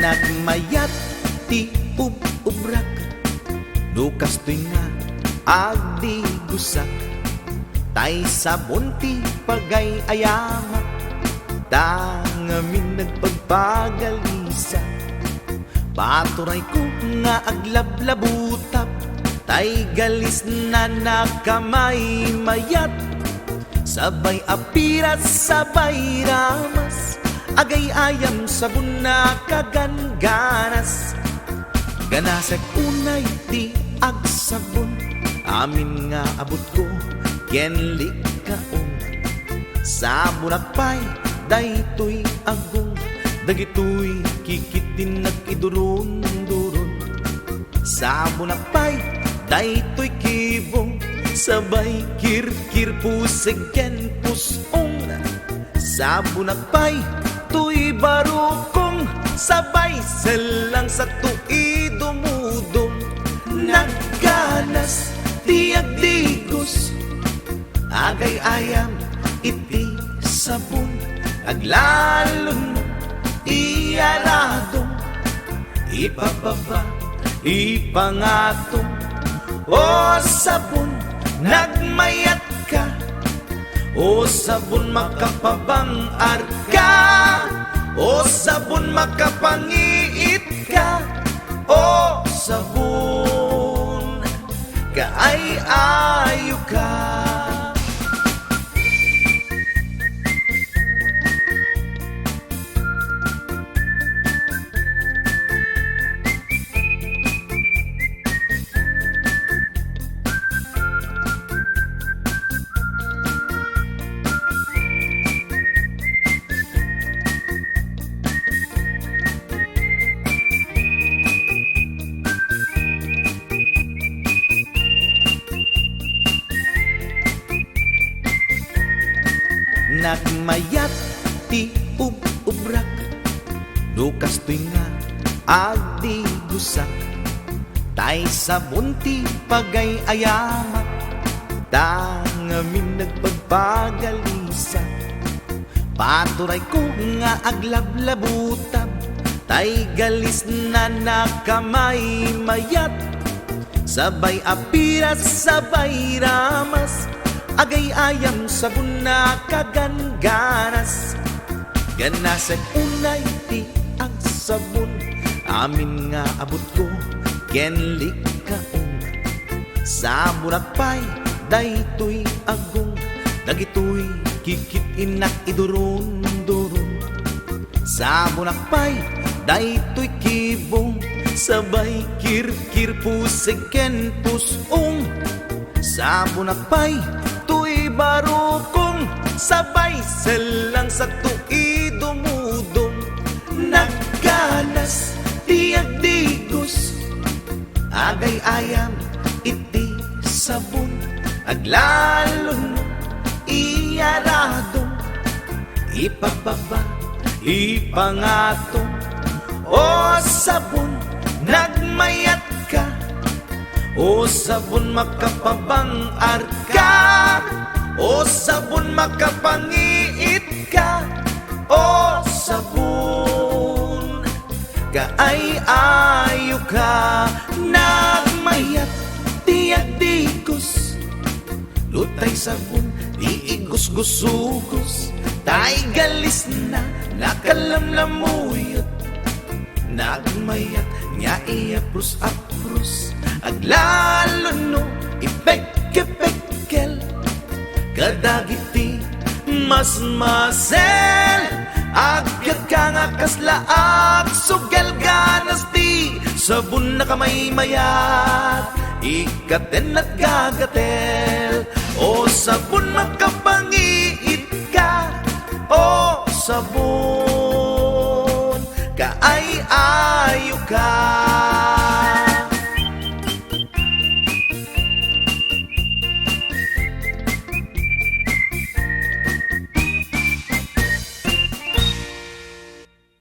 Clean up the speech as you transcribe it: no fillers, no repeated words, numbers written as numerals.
Nagmayat ti ubrak dukas tuy nga agdi gusak tay sabon ti pagay ayamak tangamin nagpagpagalisa paturay ko nga aglablabutap tay galis na nakamay mayat sabay apirat sabay ramas agay ayam sabon na kaganganas ganasek unay ti agsabon amin nga abot ko kenli kaong sabon akpay daytoy agong dagitoy kikitin nagidurun-durun sabon akpay daytoy kibong sabay kirkir puseg ken pusong sabon akpay tuy barukong sabay selang sa tui dumudong nagganas tiag digos agay ayam iti sabon aglalon iyaradong ipababa ipangatong o sabon nagmayat ka o sabon makapabang arka o sabon makapangiit ka o sabon kaay-ayo ka. Nagmayat ti ubrak dukas tuy nga agdi gusak tay sabon ti pagay ayamak tangamin nagpagpagalisa paturay ko nga aglablabutab tay galis na nakamay mayat sabay apiras sabay ramas agay ayam sabon na kaganganas ganasek unay ti ang sabon amin nga abot ko kenli kaong sabon akpay daytoy agong dagitoy kikitin idurun-durun sabon akpay daytoy kibong sabay kirkir puseg ken pusong sabon akpay tuy barukong sabay selang sa tui dumudong nagganas tiag digos agay ayam iti sabon aglalon iyaradong ipababa ipangatong o sabon nagmayat ka o sabon makapabang arka o sabon makapangiit ka o sabon kaay-ayo ka nagmayat tiag digos lutay sabon di igos-gusugos tay galis na nakalamlamuyot nagmayat nya iapros-apros aglalon no ipek-epekkel kadagiti mas masel agkat ka nga kaslaak sugel ganas ti sabon na kamay mayat ikaten at gagatel o sabon makapangiit ka o sabon kaay-ayo ka.